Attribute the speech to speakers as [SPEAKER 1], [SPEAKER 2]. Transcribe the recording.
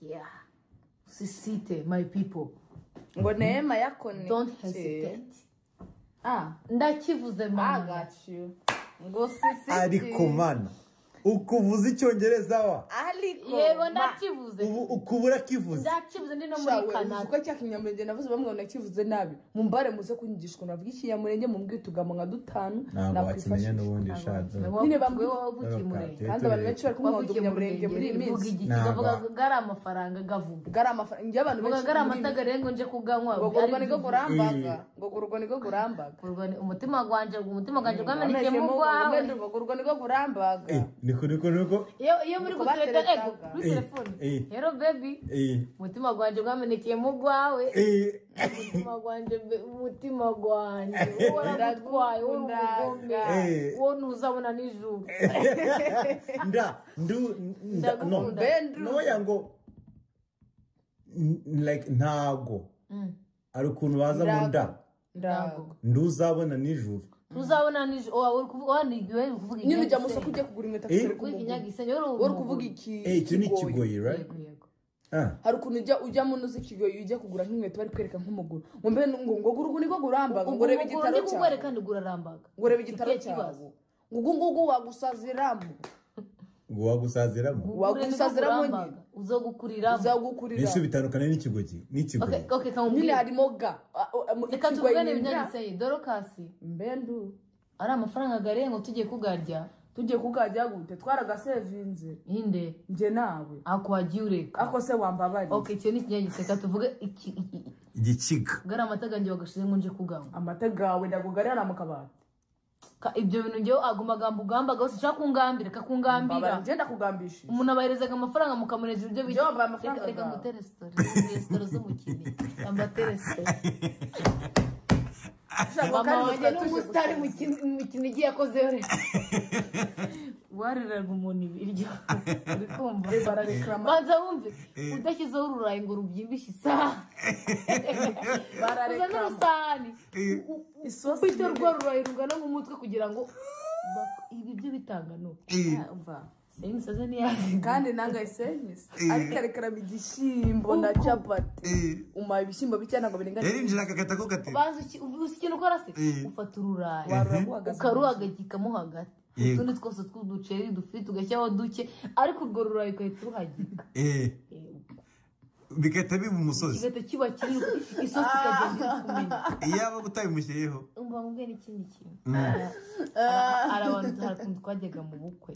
[SPEAKER 1] Yeah. Sisite, my people.
[SPEAKER 2] Ngo Neema yakone.
[SPEAKER 1] Don't hesitate.
[SPEAKER 2] Ndakivuze mama. I got you. Ngo sisite.
[SPEAKER 3] Ariko mana. Ukuvuza icyongereza wa.
[SPEAKER 2] Ariko.
[SPEAKER 1] Yego ndakivuze.
[SPEAKER 3] Ukubura kivuze.
[SPEAKER 1] Ndakivuze ndi no muri Canada.
[SPEAKER 2] Uko cyakinyamurenge navuze bamwe nakivuze nabi. Mumbare muze kunyigishwa navuga ikinyamurenge mu mbwitugamo nka dutanu
[SPEAKER 3] nakwifashisha n'ubundi shaje.
[SPEAKER 2] Nyine bambwe wavukimurenge. Kandi abantu benshi bari kumwanga umunyamurenge muri iyi minsi.
[SPEAKER 1] Bavuga gari amafaranga gavuga.
[SPEAKER 2] Gari amafaranga njye abantu benshi.
[SPEAKER 1] Gari amataga ngo nje kuganywa.
[SPEAKER 2] Ngo niko kurambaga. Ngo niko kurambaga.
[SPEAKER 1] Umutima gwanje gwameneke mu gwawe.
[SPEAKER 2] Ngo niko kurambaga.
[SPEAKER 3] Niko
[SPEAKER 1] iyo muri kutereta ego kuri telefone hero baby umutima gwanje gwamenekeye mu gwawe umutima gwanje waragutwaye urugombe wo ntuzabona nijuru
[SPEAKER 3] no yango like ntago ari ukuntu baza mu ndago nduzabona nijuru
[SPEAKER 1] Tuzabona nije uri kuvuga kuvuga
[SPEAKER 2] nyine ujya muso kujya kugura inkweto
[SPEAKER 1] kuvuga inyagisenyo
[SPEAKER 2] uri kuvuga iki
[SPEAKER 3] cyo ni kigoyi right
[SPEAKER 2] hari ukuntu ujya mu nuzi kigoyi ujya kugura nk'inkweto bari kwereka nk'umuguru ngo gurugu niko gurambaga ngo rebe igitaro cyawe
[SPEAKER 1] ngo kwereka ndi gurarambaga
[SPEAKER 2] ngo rebe igitaro cyawe ngugu wagusaziramo
[SPEAKER 1] wagusaziramo uzogukurira
[SPEAKER 3] Yesu bitandukana n'ikigoyi
[SPEAKER 1] okay kamubwire
[SPEAKER 2] nyine harimo ga
[SPEAKER 1] reka tuvugane ibinyagiseye dorokasi
[SPEAKER 2] mbendu
[SPEAKER 1] ari amafaranga gare ngo tujye kugarya
[SPEAKER 2] gute twaragasevinze
[SPEAKER 1] inde
[SPEAKER 2] nje nawe
[SPEAKER 1] akwagiye ureka
[SPEAKER 2] ako se wambabari
[SPEAKER 1] okay cyo ni kinyagiseka tuvuge
[SPEAKER 3] igikiga
[SPEAKER 1] gare amatagange bagashize ngo nje kuganywa
[SPEAKER 2] amatagawe ndagugare ari amakabati
[SPEAKER 1] ibyo bintu ngewe agumagamba ugamba gose ushaka kungambira kakungambira
[SPEAKER 2] ngenda kugambisha
[SPEAKER 1] umuntu abayerezaga amafaranga mukamuneza ibyo bije
[SPEAKER 2] reka
[SPEAKER 1] ngutere story zo mukini ambatere story mama wanjye n'umusitari mu kinigi yakozeho rero wariraga umuntu ibiryo urikumva
[SPEAKER 2] barareklama
[SPEAKER 1] banza wumve udashyizeho ururayi ngo rubyimbishe isaha
[SPEAKER 2] barareklama
[SPEAKER 1] n'urusahani isosi ufite urwo rurayi rungana nk'umutwe kugira ngo ibi byo bitanga no umva sengisaze niyazi
[SPEAKER 2] kandi nanga isenyisa ariko arekarama igishimbo na chapati umaye ibishimbo bike ntabwo biringana
[SPEAKER 3] yarinjira akagata ko gate
[SPEAKER 1] banza ikintu ukora se ufata ururayi ukaruhagakikamo hagati utundi twose tw'uduceri dufite ugashyiraho duke ariko urwo rurayi ukahita uruhagika
[SPEAKER 3] bigahita biba umusozi
[SPEAKER 1] kigahita kiba kinini isosi ikagenda kumenya
[SPEAKER 3] iyaba utabimushyireho
[SPEAKER 1] umva mubwe n'ikindi kintu hari abantu twajyaga mu bukwe